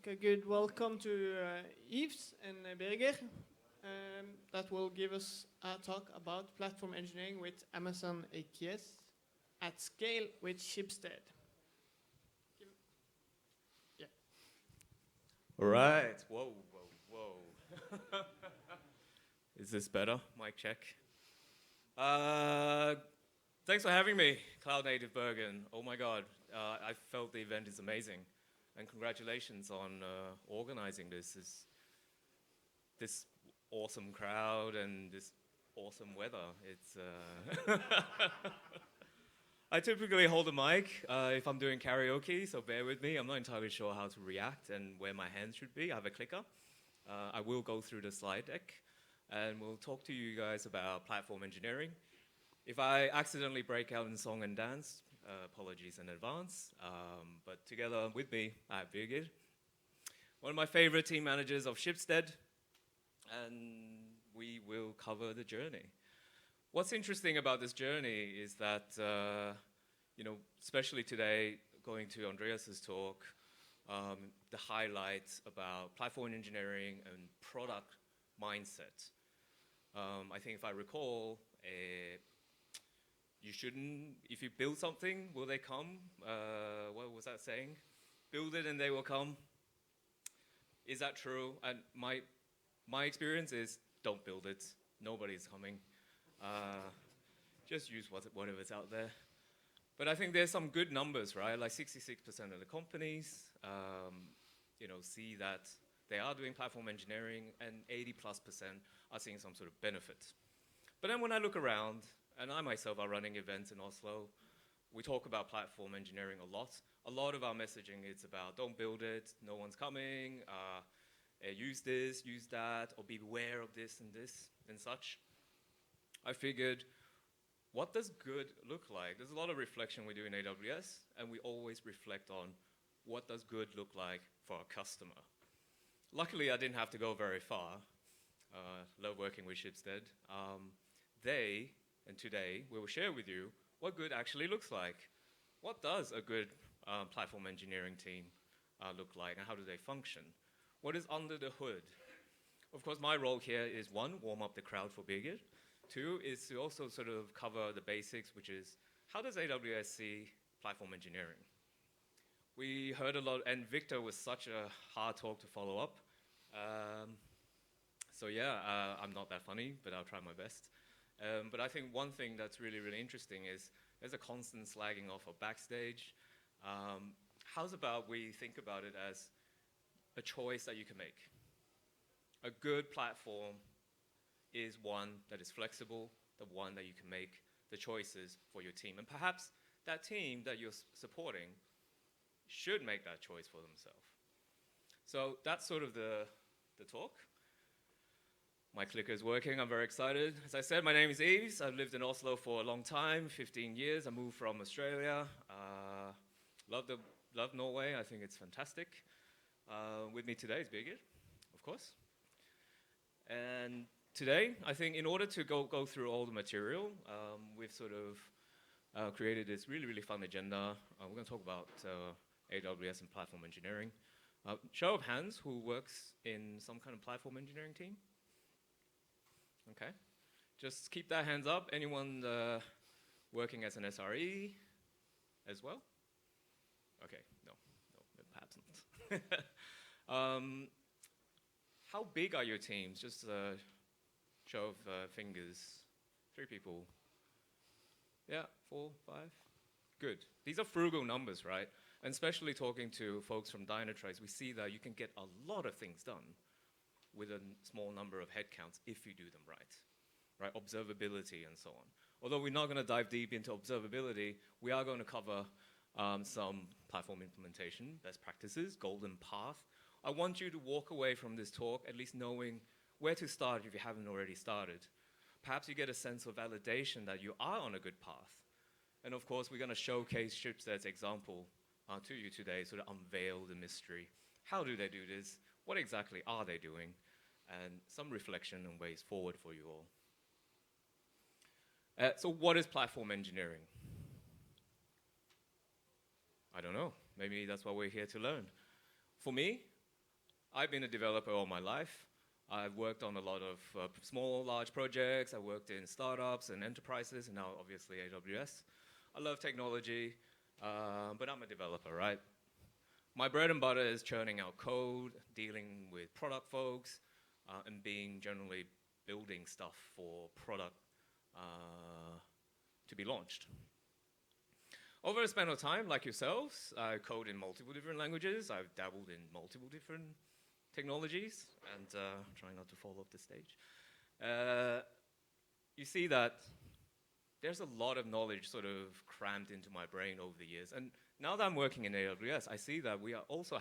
a good welcome to Yves and Birgir that will give us a talk about platform engineering with Amazon EKS at scale with Schibsted. Yeah. All right. Whoa, whoa, whoa. Is this better? Mic check. Thanks for having me, Cloud Native Bergen. Oh my God, I felt the event is amazing. And congratulations on organizing this awesome crowd and this awesome weather. It's I typically hold a mic if I'm doing karaoke, so bear with me. I'm not entirely sure how to react and where my hands should be. I have a clicker. I will go through the slide deck, and we'll talk to you guys about platform engineering. If I accidentally break out in song and dance, apologies in advance. But together with me, I have Birgir, one of my favorite team managers of Schibsted, and we will cover the journey. What's interesting about this journey is that, especially today, going to Andreas's talk, the highlights about platform engineering and product mindset. I think if I recall, you shouldn't, if you build something, will they come? What was that saying? Build it and they will come. Is that true? And my experience is don't build it. Nobody's coming. Just use whatever's out there. But I think there's some good numbers, right? Like 66% of the companies, see that they are doing platform engineering, and 80+% are seeing some sort of benefit. But then when I look around, and I myself are running events in Oslo, we talk about platform engineering a lot. A lot of our messaging is about don't build it, no one's coming, use this, use that, or be aware of this and such. I figured, what does good look like? There's a lot of reflection we do in AWS, and we always reflect on what does good look like for our customer. Luckily, I didn't have to go very far. Love working with Schibsted. And today, we will share with you what good actually looks like. What does a good platform engineering team look like, and how do they function? What is under the hood? Of course, my role here is one, warm up the crowd for Birgir. Two, is to also sort of cover the basics, which is how does AWS see platform engineering? We heard a lot, and Victor was such a hard talk to follow up. I'm not that funny, but I'll try my best. But I think one thing that's really, really interesting is there's a constant slagging off of backstage. How's about we think about it as a choice that you can make? A good platform is one that is flexible, the one that you can make the choices for your team. And perhaps that team that you're supporting should make that choice for themselves. So that's sort of the talk. My clicker is working, I'm very excited. As I said, my name is Yves. I've lived in Oslo for a long time, 15 years. I moved from Australia. Love Norway, I think it's fantastic. With me today is Birgir, of course. And today, I think in order to go through all the material, we've sort of created this really, really fun agenda. We're going to talk about AWS and platform engineering. Show of hands, who works in some kind of platform engineering team? Okay, just keep that hands up. Anyone working as an SRE as well? Okay, no, perhaps not. How big are your teams? Just a show of fingers. 3 people. Yeah, 4, 5. Good. These are frugal numbers, right? And especially talking to folks from Dynatrace, we see that you can get a lot of things done with a small number of headcounts if you do them right? Observability and so on. Although we're not going to dive deep into observability, we are going to cover some platform implementation, best practices, golden path. I want you to walk away from this talk at least knowing where to start if you haven't already started. Perhaps you get a sense of validation that you are on a good path. And of course, we're going to showcase Schibsted's example to you today, sort of unveil the mystery. How do they do this? What exactly are they doing? And some reflection and ways forward for you all. So what is platform engineering? I don't know. Maybe that's what we're here to learn. For me, I've been a developer all my life. I've worked on a lot of small, large projects. I worked in startups and enterprises, and now obviously AWS. I love technology, but I'm a developer, right? My bread and butter is churning out code, dealing with product folks, and being generally building stuff for product to be launched. Over a span of time, like yourselves, I code in multiple different languages. I've dabbled in multiple different technologies, and trying not to fall off the stage. You see that there's a lot of knowledge sort of crammed into my brain over the years. And now that I'm working in AWS, I see that we are also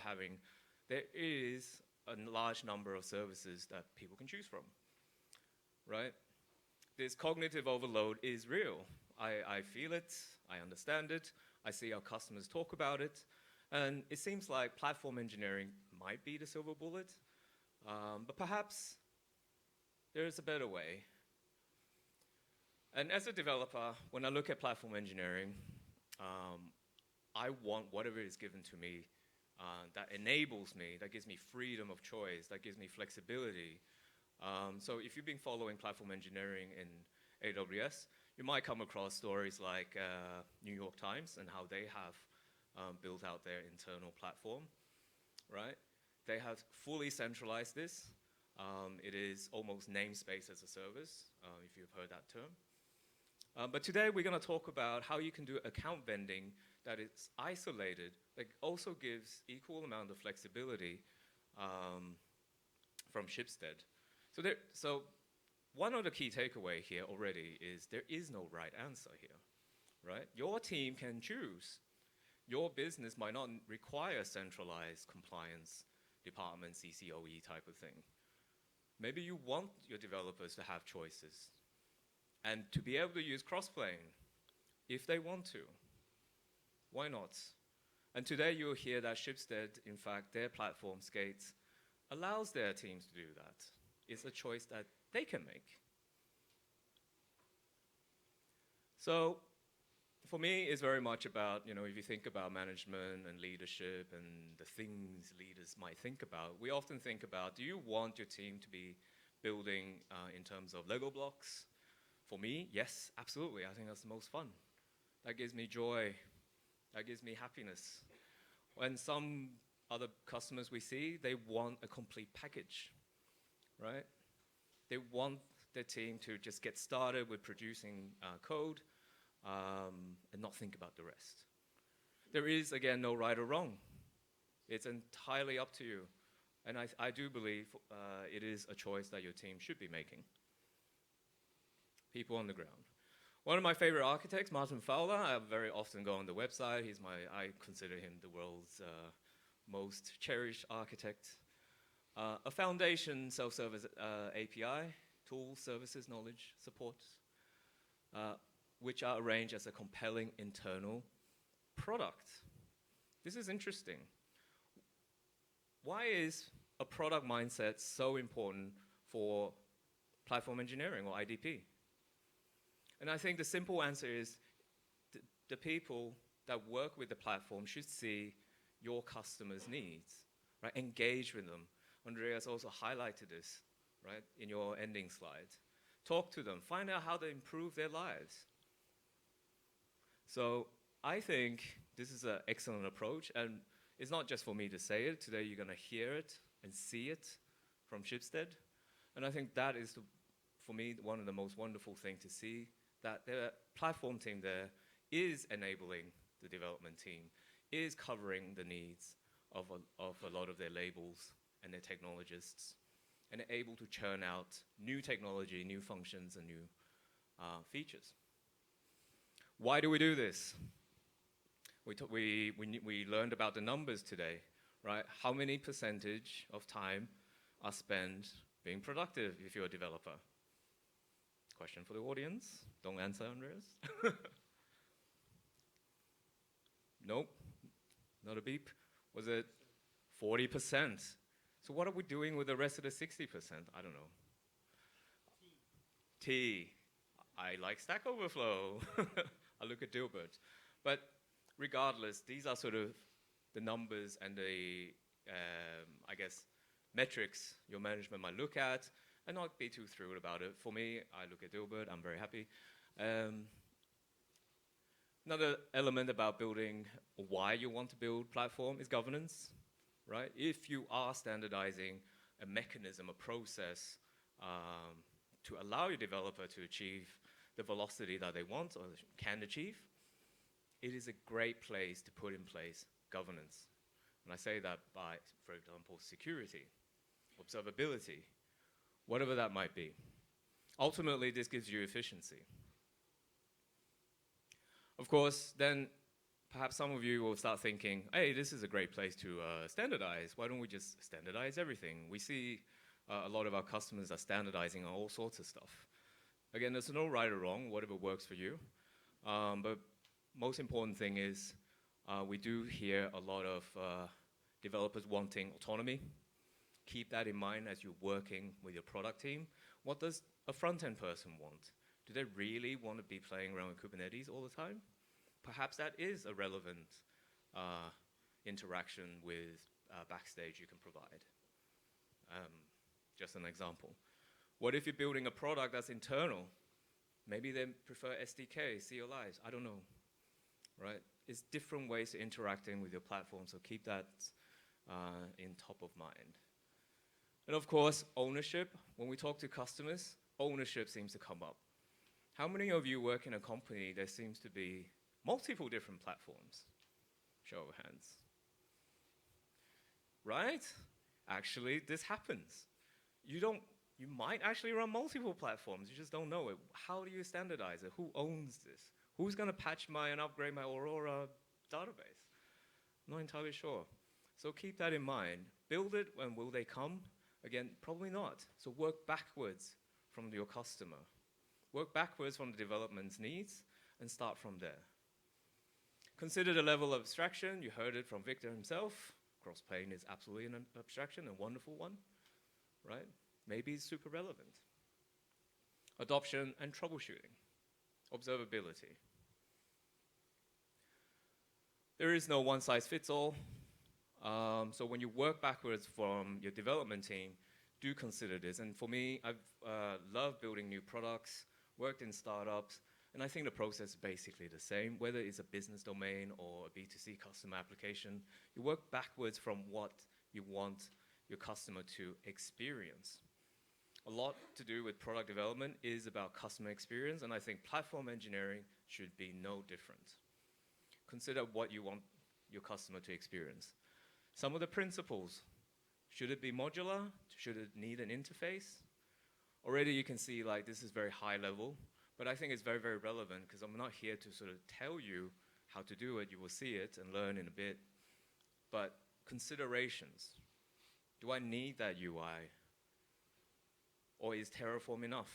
there is a large number of services that people can choose from, right? This cognitive overload is real. I feel it, I understand it, I see our customers talk about it, and it seems like platform engineering might be the silver bullet, but perhaps there is a better way. And as a developer, when I look at platform engineering, I want whatever is given to me that enables me, that gives me freedom of choice, that gives me flexibility. So if you've been following platform engineering in AWS, you might come across stories like New York Times and how they have built out their internal platform, right? They have fully centralized this. It is almost namespace as a service, if you've heard that term. But today we're going to talk about how you can do account vending that is isolated, that also gives equal amount of flexibility from Schibsted. So one of the key takeaway here already is there is no right answer here, right? Your team can choose. Your business might not require centralized compliance department, CCOE type of thing. Maybe you want your developers to have choices and to be able to use cross-playing if they want to. Why not? And today you'll hear that Schibsted, in fact, their platform, Skates, allows their teams to do that. It's a choice that they can make. So for me, it's very much about, if you think about management and leadership and the things leaders might think about, we often think about, do you want your team to be building in terms of Lego blocks? For me, yes, absolutely. I think that's the most fun. That gives me joy. That gives me happiness. When some other customers we see, they want a complete package, right? They want their team to just get started with producing code and not think about the rest. There is, again, no right or wrong. It's entirely up to you. And I do believe it is a choice that your team should be making. People on the ground. One of my favorite architects, Martin Fowler, I very often go on the website. I consider him the world's most cherished architect. A foundation self-service API, tools, services, knowledge, support, which are arranged as a compelling internal product. This is interesting. Why is a product mindset so important for platform engineering or IDP? And I think the simple answer is the people that work with the platform should see your customers' needs, right? Engage with them. Andreas also highlighted this, right, in your ending slides. Talk to them. Find out how to improve their lives. So I think this is an excellent approach, and it's not just for me to say it. Today you're going to hear it and see it from Schibsted. And I think that is, for me, one of the most wonderful things to see, that the platform team there is enabling the development team, is covering the needs of a lot of their labels and their technologists, and are able to churn out new technology, new functions, and new features. Why do we do this? We learned about the numbers today, right? How many percentage of time are spent being productive if you're a developer? Question for the audience. Don't answer, Andreas. Nope, not a beep. Was it 40%? So what are we doing with the rest of the 60%? I don't know. T. I like Stack Overflow. I look at Dilbert. But regardless, these are sort of the numbers and the, I guess, metrics your management might look at and not be too thrilled about it. For me, I look at Dilbert, I'm very happy. Another element about building, why you want to build platform, is governance, right? If you are standardizing a mechanism, a process, to allow your developer to achieve the velocity that they want or can achieve, it is a great place to put in place governance. And I say that by, for example, security, observability, whatever that might be. Ultimately, this gives you efficiency. Of course, then perhaps some of you will start thinking, hey, this is a great place to standardize. Why don't we just standardize everything? We see a lot of our customers are standardizing on all sorts of stuff. Again, there's no right or wrong, whatever works for you. But most important thing is we do hear a lot of developers wanting autonomy. Keep that in mind as you're working with your product team. What does a front-end person want? Do they really want to be playing around with Kubernetes all the time? Perhaps that is a relevant interaction with Backstage you can provide. Just an example. What if you're building a product that's internal? Maybe they prefer SDK, CLIs, I don't know, right? It's different ways to interacting with your platform, so keep that in top of mind. And of course, ownership. When we talk to customers, ownership seems to come up. How many of you work in a company there seems to be multiple different platforms? Show of hands. Right? Actually, this happens. You might actually run multiple platforms, you just don't know it. How do you standardize it? Who owns this? Who's going to patch and upgrade my Aurora database? Not entirely sure. So keep that in mind. Build it, and will they come? Again, probably not. So work backwards from your customer. Work backwards from the development's needs and start from there. Consider the level of abstraction. You heard it from Victor himself. Cross-plane is absolutely an abstraction, a wonderful one, right? Maybe it's super relevant. Adoption and troubleshooting. Observability. There is no one-size-fits-all. So when you work backwards from your development team, do consider this. And for me, I've loved building new products, worked in startups, and I think the process is basically the same, whether it's a business domain or a B2C customer application. You work backwards from what you want your customer to experience. A lot to do with product development is about customer experience, and I think platform engineering should be no different. Consider what you want your customer to experience. Some of the principles. Should it be modular? Should it need an interface? Already you can see like this is very high level, but I think it's very, very relevant because I'm not here to sort of tell you how to do it. You will see it and learn in a bit. But considerations. Do I need that UI? Or is Terraform enough?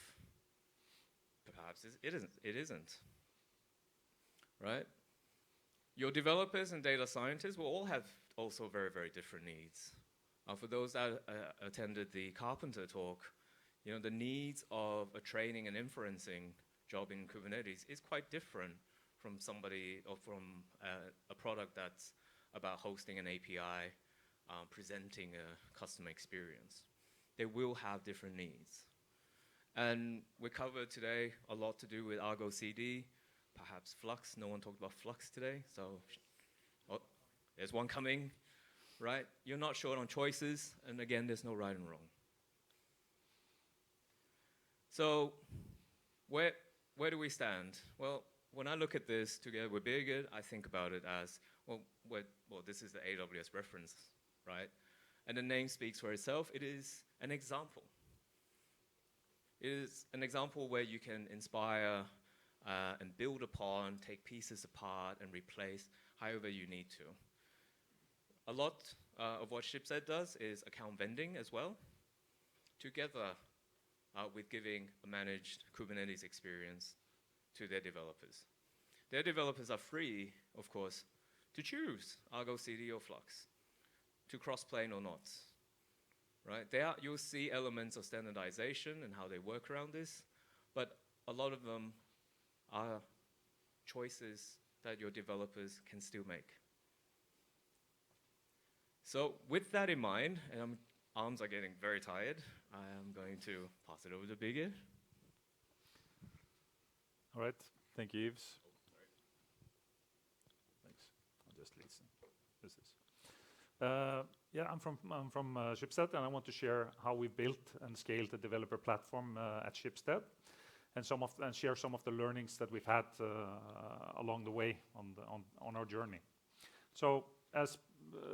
Perhaps it isn't. Right? Your developers and data scientists will all have also very, very different needs. For those that attended the Carpenter talk, you know, the needs of a training and inferencing job in Kubernetes is quite different from somebody or from a product that's about hosting an API, presenting a customer experience. They will have different needs. And we covered today a lot to do with Argo CD, perhaps Flux. No one talked about Flux today, so oh, there's one coming, right? You're not short on choices, and again, there's no right and wrong. So where do we stand? Well, when I look at this together with Birgir, I think about it as, well, this is the AWS reference, right? And the name speaks for itself. It is an example. It is an example where you can inspire and build upon, take pieces apart, and replace however you need to. A lot of what Schibsted does is account vending as well, together with giving a managed Kubernetes experience to their developers. Their developers are free, of course, to choose Argo CD or Flux, to cross-plane or not. Right? You'll see elements of standardization and how they work around this, but a lot of them are choices that your developers can still make. So with that in mind, and I'm arms are getting very tired, I am going to pass it over to Birgir. All right, thank you, Yves. Thanks. I'll just listen. This is. Yeah, I'm from Schibsted, and I want to share how we built and scaled the developer platform at Schibsted, and share some of the learnings that we've had along the way on our journey. So, as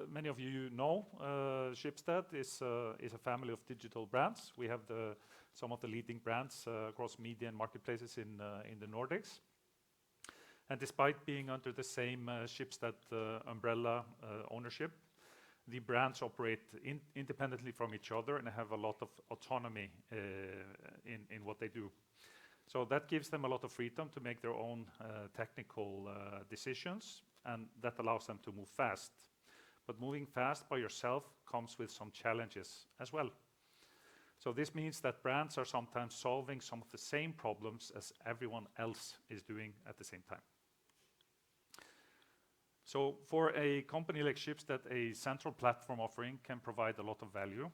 many of you know, Schibsted is a family of digital brands. We have some of the leading brands across media and marketplaces in the Nordics. And despite being under the same Schibsted umbrella ownership, the brands operate independently from each other and have a lot of autonomy in what they do. So that gives them a lot of freedom to make their own technical decisions, and that allows them to move fast. But moving fast by yourself comes with some challenges as well. So this means that brands are sometimes solving some of the same problems as everyone else is doing at the same time. So for a company like Schibsted, a central platform offering can provide a lot of value.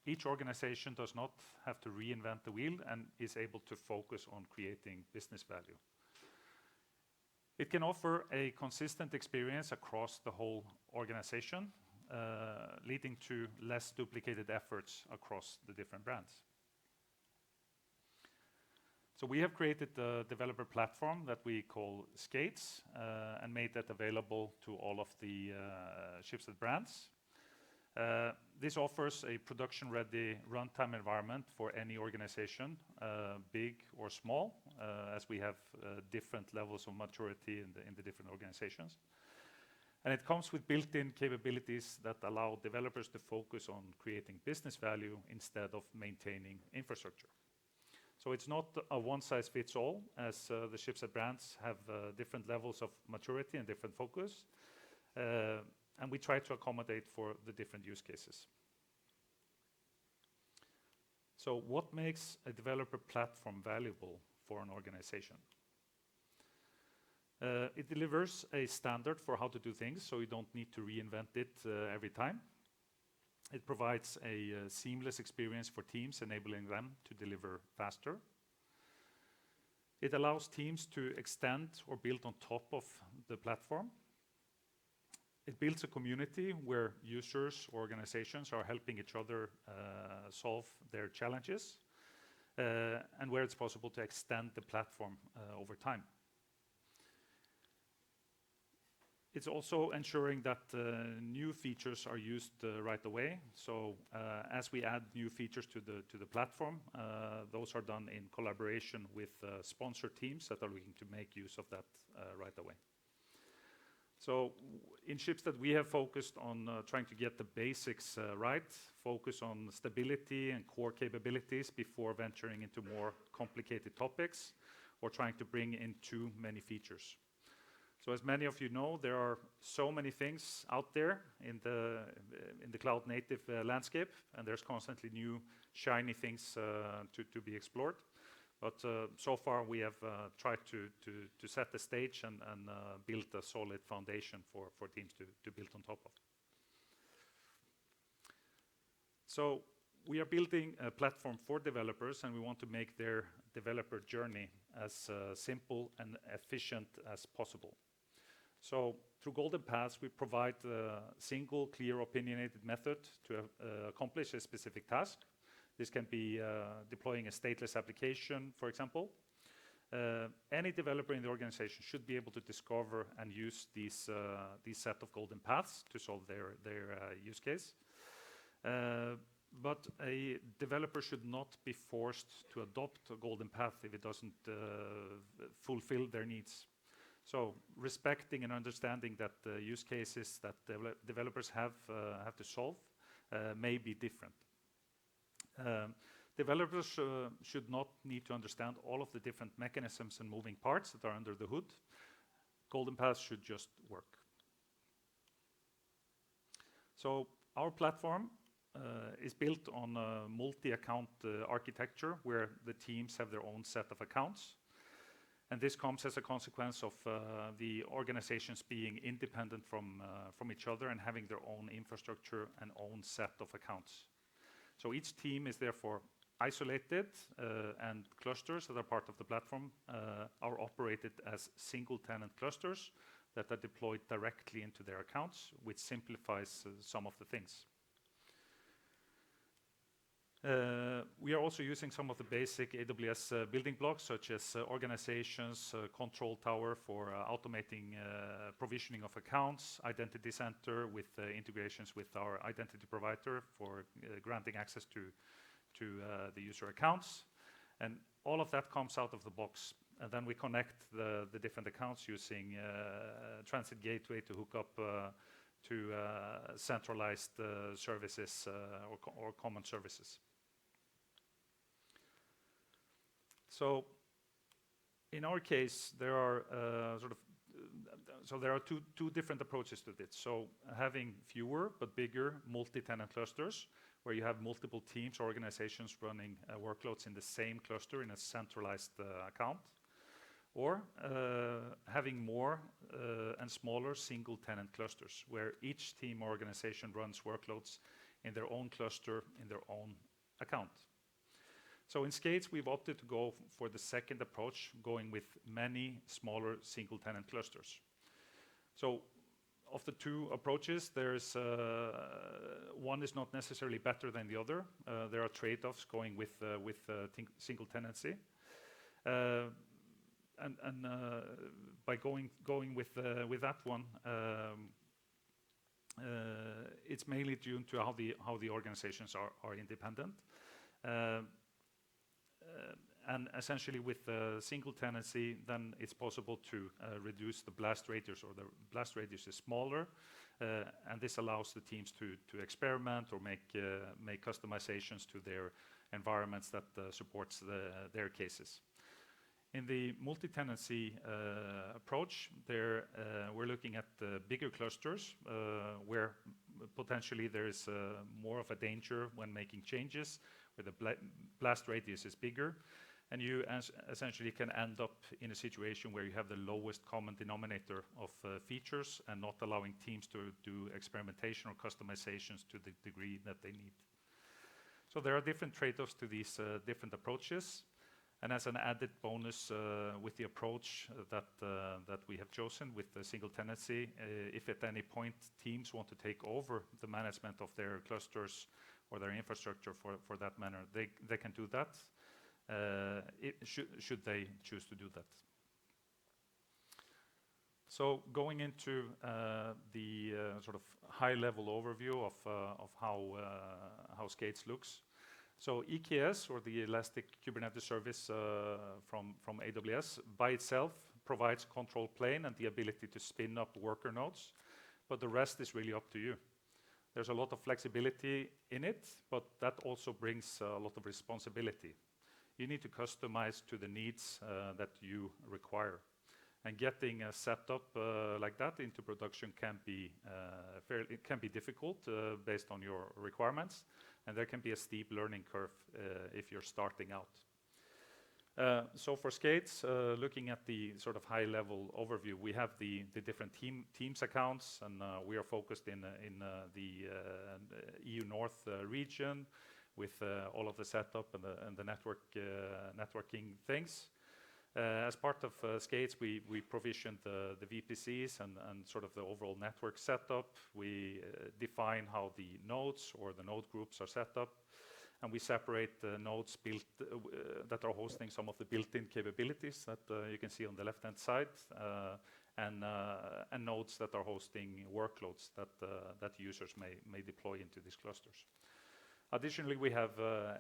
Each organization does not have to reinvent the wheel and is able to focus on creating business value. It can offer a consistent experience across the whole organization, leading to less duplicated efforts across the different brands. So we have created the developer platform that we call Skates and made that available to all of the Schibsted brands. This offers a production-ready runtime environment for any organization, big or small, as we have different levels of maturity in the different organizations. And it comes with built-in capabilities that allow developers to focus on creating business value instead of maintaining infrastructure. So it's not a one-size-fits-all, as the Schibsted brands have different levels of maturity and different focus. And we try to accommodate for the different use cases. So what makes a developer platform valuable for an organization? It delivers a standard for how to do things, so you don't need to reinvent it every time. It provides a seamless experience for teams, enabling them to deliver faster. It allows teams to extend or build on top of the platform. It builds a community where users or organizations are helping each other solve their challenges, and where it's possible to extend the platform over time. It's also ensuring that new features are used right away. So as we add new features to the platform, those are done in collaboration with sponsor teams that are looking to make use of that right away. So in Schibsted, we have focused on trying to get the basics right, focus on stability and core capabilities before venturing into more complicated topics or trying to bring in too many features. So as many of you know, there are so many things out there in the cloud-native landscape, and there's constantly new shiny things to be explored. But so far we have tried to set the stage and build a solid foundation for teams to build on top of. So we are building a platform for developers, and we want to make their developer journey as simple and efficient as possible. So through Golden Paths, we provide a single, clear, opinionated method to accomplish a specific task. This can be deploying a stateless application, for example. Any developer in the organization should be able to discover and use these set of Golden Paths to solve their use case. But a developer should not be forced to adopt a Golden Path if it doesn't fulfill their needs. So respecting and understanding that the use cases that developers have to solve may be different. Developers should not need to understand all of the different mechanisms and moving parts that are under the hood. Golden Paths should just work. So our platform is built on a multi-account architecture where the teams have their own set of accounts. And this comes as a consequence of the organizations being independent from each other and having their own infrastructure and own set of accounts. So each team is therefore isolated, and clusters that are part of the platform are operated as single-tenant clusters that are deployed directly into their accounts, which simplifies some of the things. We are also using some of the basic AWS building blocks, such as organizations, control tower for automating provisioning of accounts, identity center with integrations with our identity provider for granting access to the user accounts. And all of that comes out of the box. And then we connect the different accounts using transit gateway to hook up to centralized services or common services. So in our case, there are there are two different approaches to this. So having fewer but bigger multi-tenant clusters, where you have multiple teams or organizations running workloads in the same cluster in a centralized account, or having more and smaller single-tenant clusters, where each team or organization runs workloads in their own cluster, in their own account. So in Skates, we've opted to go for the second approach, going with many smaller single-tenant clusters. So of the two approaches, there's one is not necessarily better than the other. There are trade-offs going with single tenancy. And by going with that one, it's mainly due to how the organizations are independent. And essentially with single tenancy, then it's possible to reduce the blast radius, or the blast radius is smaller, and this allows the teams to experiment or make customizations to their environments that supports their cases. In the multi-tenancy approach, we're looking at bigger clusters where potentially there is more of a danger when making changes, where the blast radius is bigger, and you essentially can end up in a situation where you have the lowest common denominator of features and not allowing teams to do experimentation or customizations to the degree that they need. So there are different trade-offs to these different approaches. And as an added bonus with the approach that we have chosen with the single tenancy, if at any point teams want to take over the management of their clusters or their infrastructure for that matter, they can do that, should they choose to do that. So going into the sort of high-level overview of how Skates looks. So EKS, or the Elastic Kubernetes Service from AWS, by itself provides control plane and the ability to spin up worker nodes, but the rest is really up to you. There's a lot of flexibility in it, but that also brings a lot of responsibility. You need to customize to the needs that you require. And getting a setup like that into production can be difficult based on your requirements, and there can be a steep learning curve if you're starting out. So for Skates, looking at the sort of high-level overview, we have the different teams accounts, and we are focused in the EU North region with all of the setup and the networking things. As part of Skates, we provisioned the VPCs and sort of the overall network setup. We define how the nodes or the node groups are set up, and we separate the nodes built that are hosting some of the built-in capabilities that you can see on the left-hand side, and nodes that are hosting workloads that users may deploy into these clusters. Additionally, we have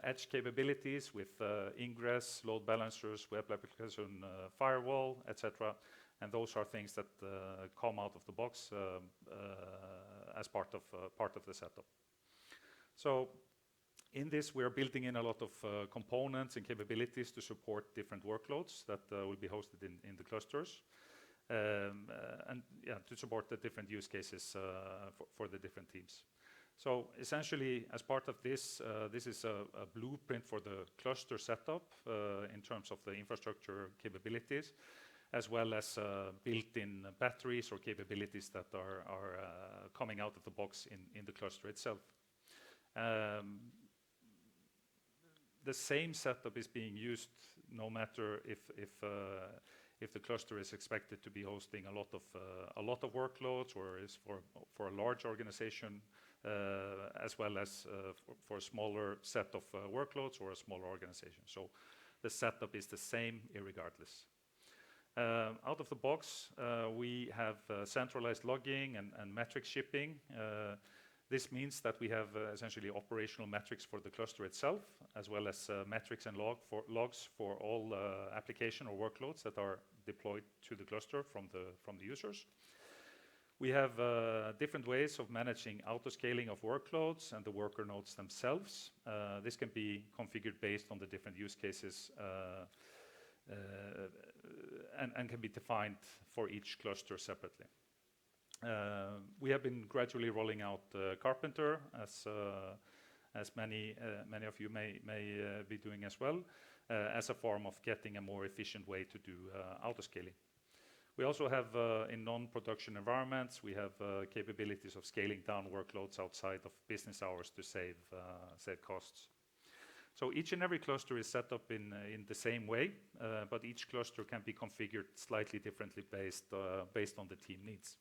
edge capabilities with ingress, load balancers, web application firewall, etc. And those are things that come out of the box as part of the setup. So in this, we are building in a lot of components and capabilities to support different workloads that will be hosted in the clusters, and to support the different use cases for the different teams. So essentially, as part of this, this is a blueprint for the cluster setup in terms of the infrastructure capabilities, as well as built-in batteries or capabilities that are coming out of the box in the cluster itself. the same setup is being used no matter if the cluster is expected to be hosting a lot of workloads, or is for a large organization, as well as for a smaller set of workloads or a smaller organization. So the setup is the same irregardless. Out of the box, we have centralized logging and metric shipping. This means that we have essentially operational metrics for the cluster itself, as well as metrics and logs for all application or workloads that are deployed to the cluster from the users. We have different ways of managing auto-scaling of workloads and the worker nodes themselves. This can be configured based on the different use cases and can be defined for each cluster separately. We have been gradually rolling out Carpenter, as many of you may be doing as well, as a form of getting a more efficient way to do auto-scaling. We also have, in non-production environments, we have capabilities of scaling down workloads outside of business hours to save costs. So each and every cluster is set up in the same way, but each cluster can be configured slightly differently based on the team needs.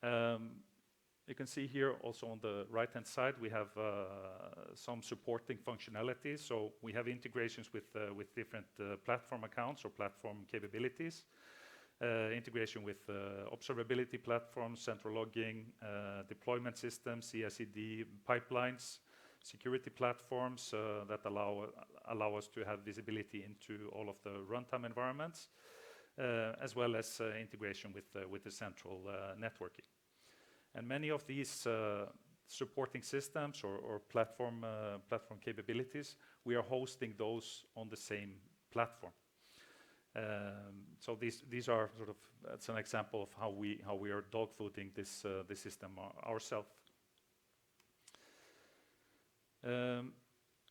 You can see here also on the right-hand side, we have some supporting functionalities. So we have integrations with different platform accounts or platform capabilities, integration with observability platforms, central logging, deployment systems, CI/CD pipelines, security platforms that allow us to have visibility into all of the runtime environments, as well as integration with the central networking. And many of these supporting systems or platform capabilities, we are hosting those on the same platform. So these are sort of, that's an example of how we are dogfooding this system ourselves.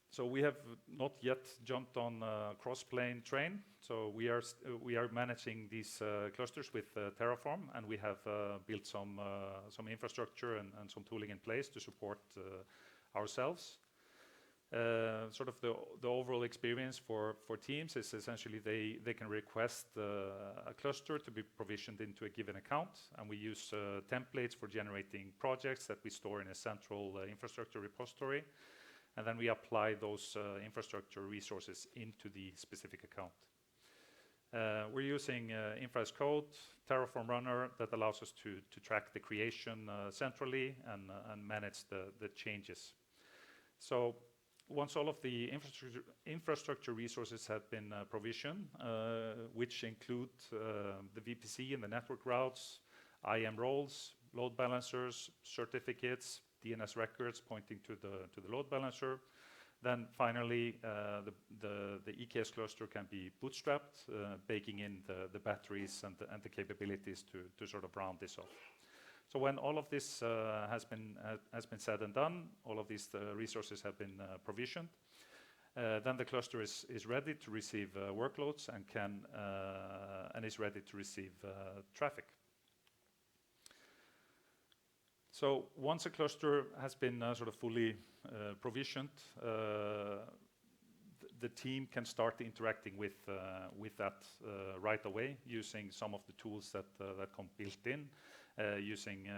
So we have not yet jumped on cross-plane train. So we are managing these clusters with Terraform, and we have built some infrastructure and some tooling in place to support ourselves. Sort of the overall experience for teams is essentially they can request a cluster to be provisioned into a given account, and we use templates for generating projects that we store in a central infrastructure repository. And then we apply those infrastructure resources into the specific account. We're using Infra as Code, Terraform Runner that allows us to track the creation centrally and manage the changes. So once all of the infrastructure resources have been provisioned, which include the VPC and the network routes, IAM roles, load balancers, certificates, DNS records pointing to the load balancer. Then finally, the EKS cluster can be bootstrapped, baking in the batteries and the capabilities to sort of round this off. So when all of this has been said and done, all of these resources have been provisioned, then the cluster is ready to receive workloads and is ready to receive traffic. So once a cluster has been sort of fully provisioned, the team can start interacting with that right away using some of the tools that come built in, using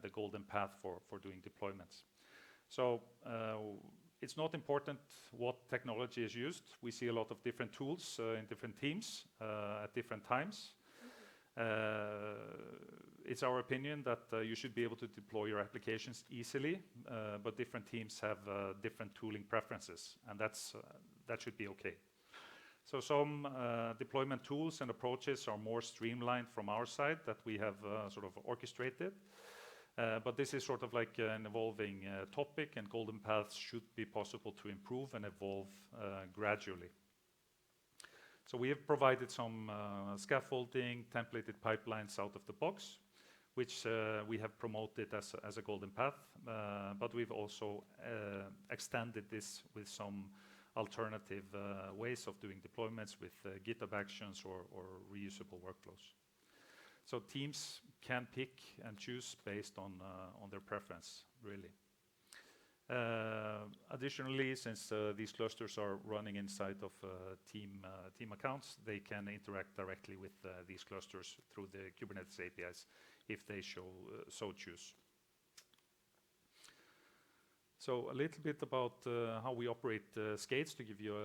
the golden path for doing deployments. So it's not important what technology is used. We see a lot of different tools in different teams at different times. It's our opinion that you should be able to deploy your applications easily, but different teams have different tooling preferences, and that should be okay. So some deployment tools and approaches are more streamlined from our side that we have sort of orchestrated, but this is sort of like an evolving topic, and golden paths should be possible to improve and evolve gradually. So we have provided some scaffolding, templated pipelines out of the box, which we have promoted as a golden path, but we've also extended this with some alternative ways of doing deployments with GitHub Actions or reusable workflows. So teams can pick and choose based on their preference, really. Additionally, since these clusters are running inside of team accounts, they can interact directly with these clusters through the Kubernetes APIs if they so choose. So a little bit about how we operate Skates to give you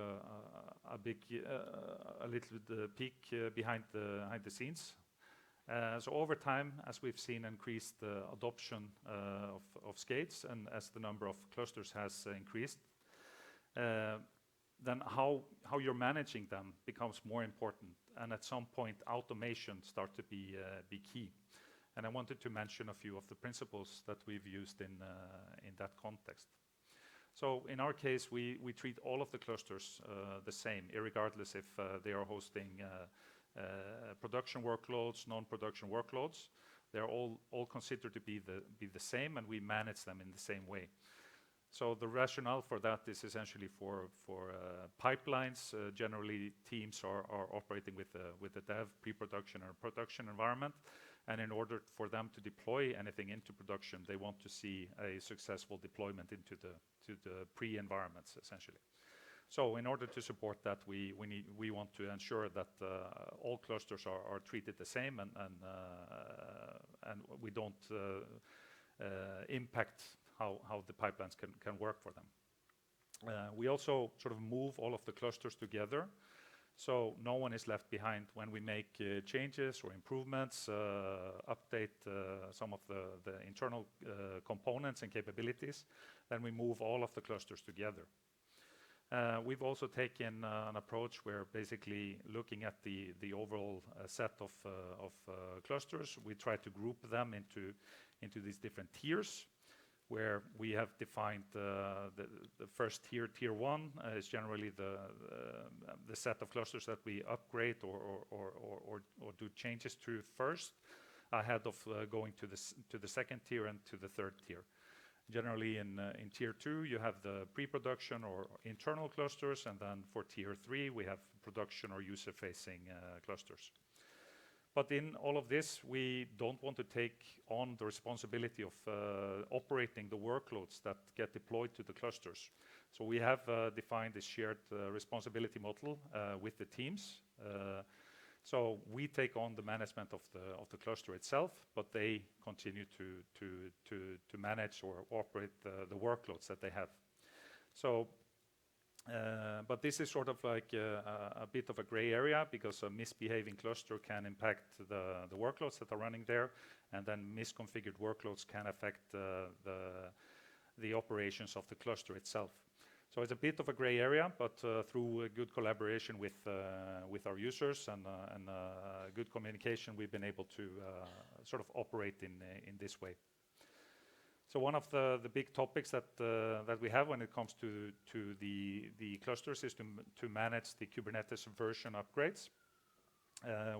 a little bit peek behind the scenes. So over time, as we've seen increased adoption of Skates and as the number of clusters has increased, then how you're managing them becomes more important. And at some point, automation starts to be key. And I wanted to mention a few of the principles that we've used in that context. So in our case, we treat all of the clusters the same, irregardless if they are hosting production workloads, non-production workloads. They're all considered to be the same, and we manage them in the same way. So the rationale for that is essentially for pipelines. Generally, teams are operating with the dev, pre-production, or production environment. And in order for them to deploy anything into production, they want to see a successful deployment into the pre-environments, essentially. So in order to support that, we want to ensure that all clusters are treated the same, and we don't impact how the pipelines can work for them. We also sort of move all of the clusters together, so no one is left behind when we make changes or improvements, update some of the internal components and capabilities. Then we move all of the clusters together. We've also taken an approach where basically looking at the overall set of clusters, we try to group them into these different tiers, where we have defined the first tier, tier 1, is generally the set of clusters that we upgrade or do changes to first, ahead of going to the second tier and to the third tier. Generally in tier 2, you have the pre-production or internal clusters, and then for tier 3, we have production or user-facing clusters. But in all of this, we don't want to take on the responsibility of operating the workloads that get deployed to the clusters. So we have defined this shared responsibility model with the teams. So we take on the management of the cluster itself, but they continue to manage or operate the workloads that they have. So, but this is sort of like a bit of a gray area, because a misbehaving cluster can impact the workloads that are running there, and then misconfigured workloads can affect the operations of the cluster itself. So it's a bit of a gray area, but through a good collaboration with our users and good communication, we've been able to sort of operate in this way. So one of the big topics that we have when it comes to the clusters is to manage the Kubernetes version upgrades.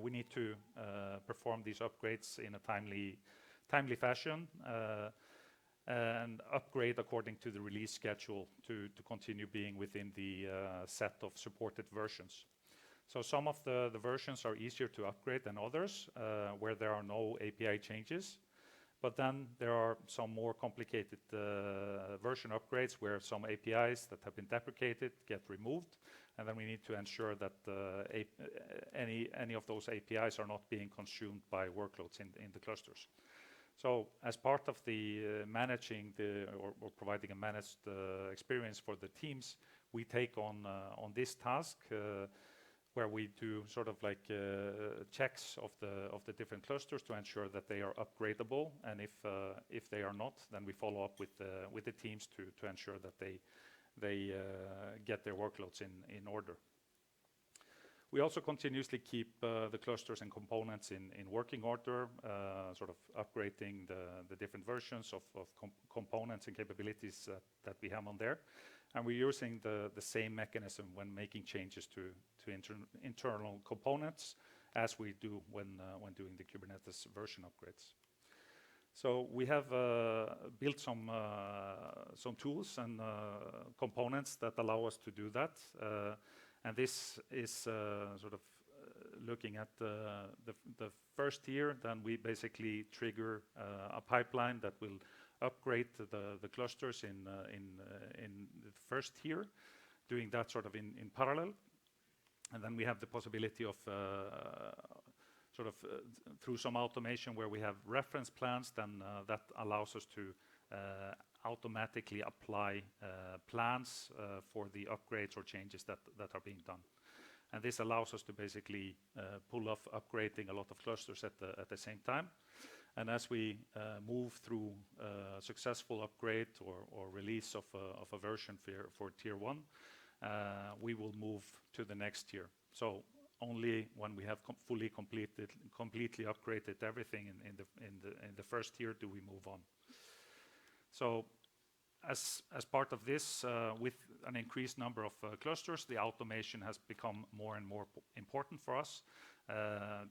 We need to perform these upgrades in a timely fashion, and upgrade according to the release schedule to continue being within the set of supported versions. So some of the versions are easier to upgrade than others, where there are no API changes. But then there are some more complicated version upgrades where some APIs that have been deprecated get removed, and then we need to ensure that any of those APIs are not being consumed by workloads in the clusters. So as part of the managing or providing a managed experience for the teams, we take on this task where we do sort of like checks of the different clusters to ensure that they are upgradable, and if they are not, then we follow up with the teams to ensure that they get their workloads in order. We also continuously keep the clusters and components in working order, sort of upgrading the different versions of components and capabilities that we have on there. And we're using the same mechanism when making changes to internal components as we do when doing the Kubernetes version upgrades. So we have built some tools and components that allow us to do that. And this is sort of looking at the first tier. Then we basically trigger a pipeline that will upgrade the clusters in in the first tier, doing that sort of in parallel. And then we have the possibility of through some automation where we have reference plans, then that allows us to automatically apply plans for the upgrades or changes that are being done. And this allows us to basically pull off upgrading a lot of clusters at the same time. And as we move through successful upgrade or release of a version for tier 1, we will move to the next tier. So only when we have completely upgraded everything in the first tier do we move on. So as part of this, with an increased number of clusters, the automation has become more and more important for us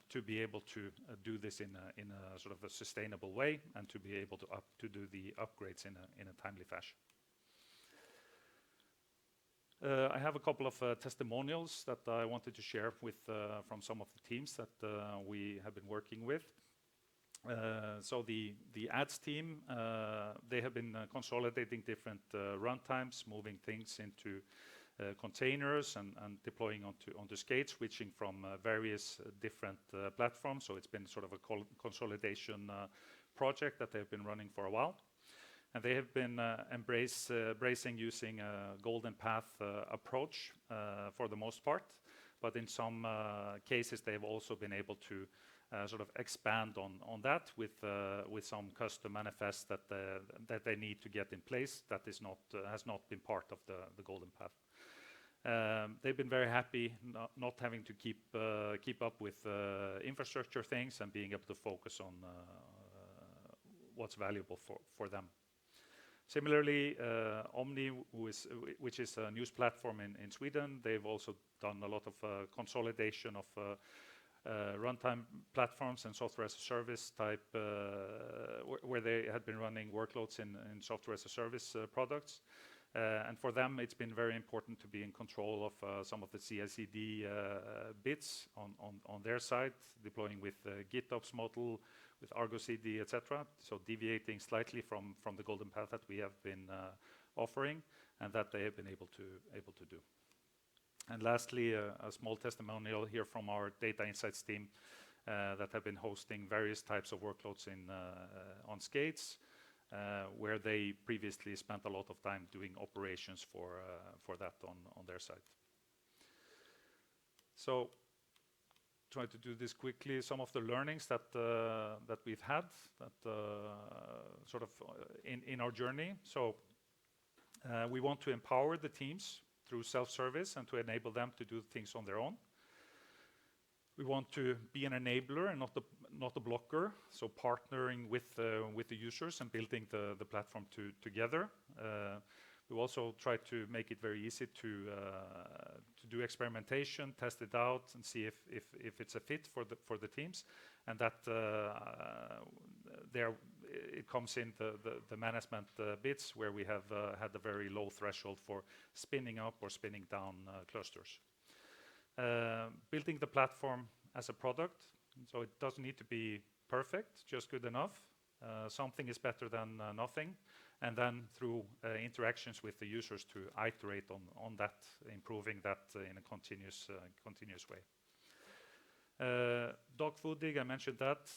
to be able to do this in a sort of a sustainable way and to be able to do the upgrades in a timely fashion. I have a couple of testimonials that I wanted to share with from some of the teams that we have been working with. So the ads team, they have been consolidating different runtimes, moving things into containers and deploying onto Skate, switching from various different platforms. So it's been sort of a consolidation project that they've been running for a while. And they have been embracing using a golden path approach for the most part. But in some cases, they've also been able to sort of expand on that with some custom manifests that they need to get in place that has not been part of the golden path. They've been very happy not having to keep up with infrastructure things and being able to focus on what's valuable for them. Similarly, Omni, which is a news platform in Sweden, they've also done a lot of consolidation of runtime platforms and software as a service type, where they had been running workloads in software as a service products. And for them, it's been very important to be in control of some of the CI/CD bits on their side, deploying with GitOps model, with Argo CD, etc. So deviating slightly from the golden path that we have been offering, and that they have been able to do. And lastly, a small testimonial here from our data insights team that have been hosting various types of workloads on Skates, where they previously spent a lot of time doing operations for that on their side. So, try to do this quickly. Some of the learnings that we've had sort of in our journey. So, we want to empower the teams through self-service and to enable them to do things on their own. We want to be an enabler and not a blocker, so partnering with the users and building the platform together. We also try to make it very easy to do experimentation, test it out, and see if it's a fit for the teams, and that there it comes in the management bits where we have had a very low threshold for spinning up or spinning down clusters. Building the platform as a product, so it doesn't need to be perfect, just good enough. Something is better than nothing, and then through interactions with the users to iterate on that, improving that in a continuous way. Dog fooding, I mentioned that,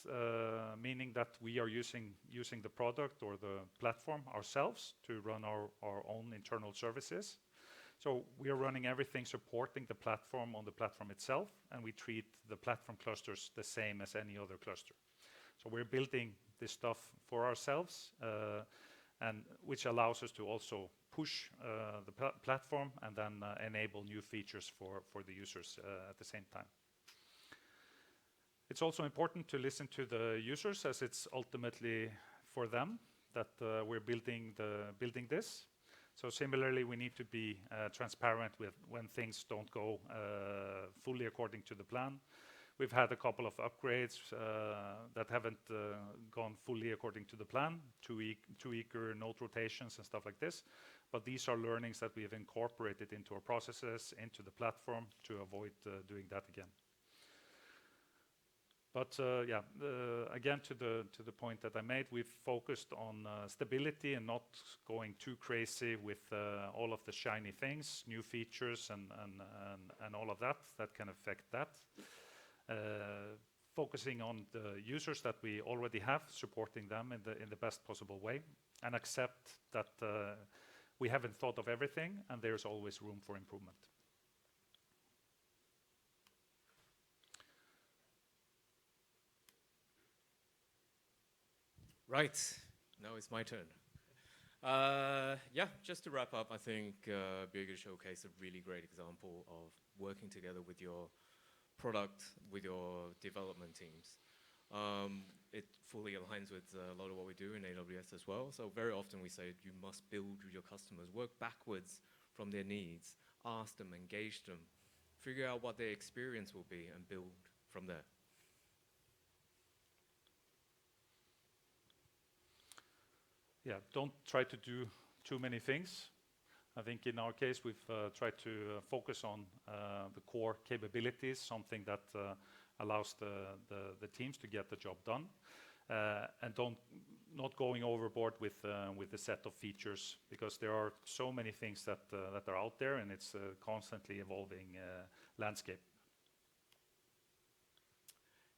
meaning that we are using the product or the platform ourselves to run our own internal services. So we are running everything supporting the platform on the platform itself, and we treat the platform clusters the same as any other cluster. So we're building this stuff for ourselves, and which allows us to also push the platform and then enable new features for the users at the same time. It's also important to listen to the users, as it's ultimately for them that we're building this. So similarly, we need to be transparent with when things don't go fully according to the plan. We've had a couple of upgrades that haven't gone fully according to the plan, too eager node rotations and stuff like this. But these are learnings that we have incorporated into our processes, into the platform, to avoid doing that again. Again, to the point that I made, we've focused on stability and not going too crazy with all of the shiny things, new features, and all of that can affect that. Focusing on the users that we already have, supporting them in the best possible way, and accept that we haven't thought of everything, and there's always room for improvement. Right, now it's my turn. Just to wrap up, I think Birgir showcased a really great example of working together with your product, with your development teams. It fully aligns with a lot of what we do in AWS as well. So very often we say you must build with your customers, work backwards from their needs, ask them, engage them, figure out what their experience will be, and build from there. Yeah, don't try to do too many things. I think in our case, we've tried to focus on the core capabilities, something that allows the teams to get the job done, and not going overboard with the set of features, because there are so many things that are out there, and it's a constantly evolving landscape.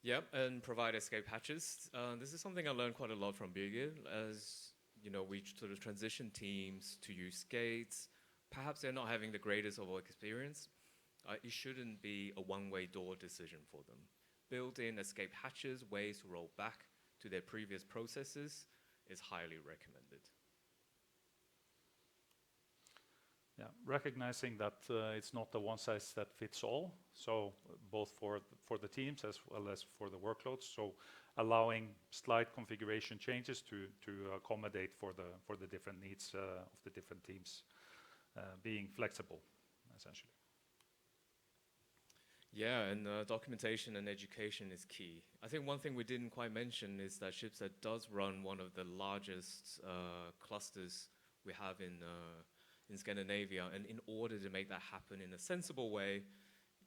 Yep, and provide escape hatches. This is something I learned quite a lot from Birgir, as you know, we sort of transition teams to use skates. Perhaps they're not having the greatest of experience. It shouldn't be a one-way door decision for them. Built-in escape hatches, ways to roll back to their previous processes, is highly recommended. Yeah, recognizing that it's not a one-size-fits-all, so both for the teams as well as for the workloads. So allowing slight configuration changes to accommodate for the different needs of the different teams, being flexible, essentially. Yeah, and documentation and education is key. I think one thing we didn't quite mention is that Schibsted does run one of the largest clusters we have in Scandinavia, and in order to make that happen in a sensible way,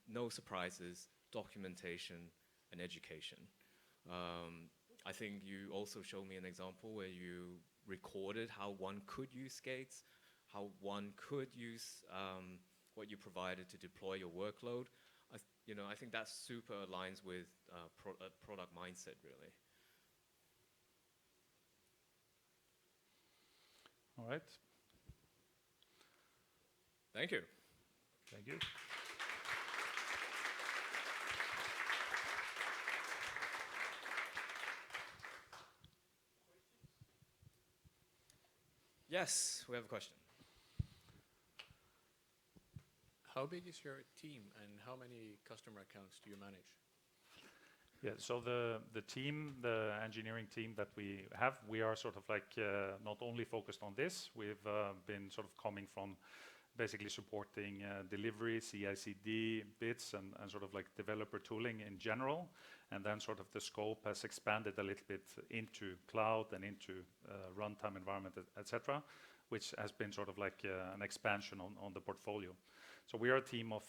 no surprises, documentation and education. I think you also showed me an example where you recorded how one could use skates, how one could use what you provided to deploy your workload. I think that super aligns with product mindset, really. All right. Thank you. Thank you. Yes, we have a question. How big is your team, and how many customer accounts do you manage? Yeah, so the team, the engineering team that we have, we are sort of like not only focused on this. We've been sort of coming from basically supporting delivery, CI/CD bits, and sort of like developer tooling in general. And then sort of the scope has expanded a little bit into cloud and into runtime environment, etc., which has been sort of like an expansion on the portfolio. So we are a team of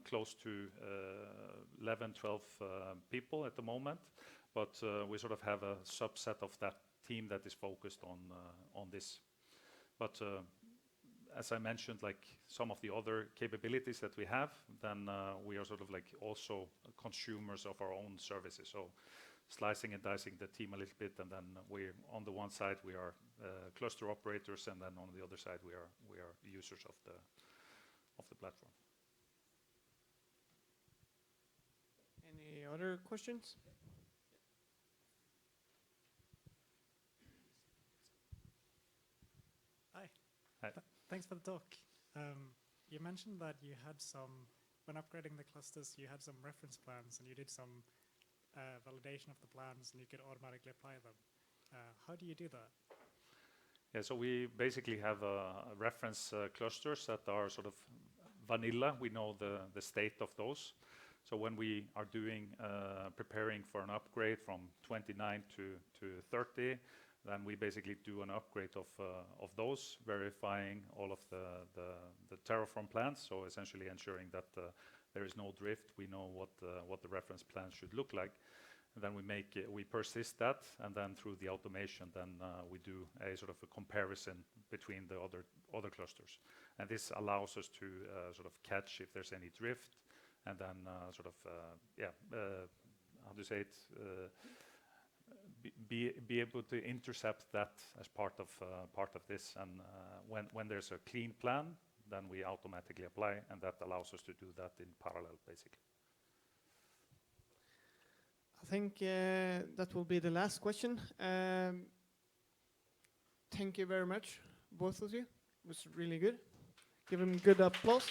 close to 11, 12 people at the moment, but we sort of have a subset of that team that is focused on this. But as I mentioned, like some of the other capabilities that we have, then we are sort of like also consumers of our own services. So slicing and dicing the team a little bit, and then we, on the one side, we are cluster operators, and then on the other side, we are users of the platform. Any other questions? Hi. Hi. Thanks for the talk. You mentioned that you had when upgrading the clusters, you had some reference plans, and you did some validation of the plans, and you could automatically apply them. How do you do that? Yeah, so we basically have reference clusters that are sort of vanilla. We know the state of those. So when we are preparing for an upgrade from 29 to 30, then we basically do an upgrade of those, verifying all of the Terraform plans. So essentially ensuring that there is no drift. We know what the reference plan should look like. then we persist that, and then through the automation, then we do a sort of a comparison between the other clusters, and this allows us to sort of catch if there's any drift, and then sort of how do you say it? Be able to intercept that as part of this, and when there's a clean plan, then we automatically apply, and that allows us to do that in parallel, basically. I think that will be the last question. Thank you very much, both of you. It was really good. Give them good applause.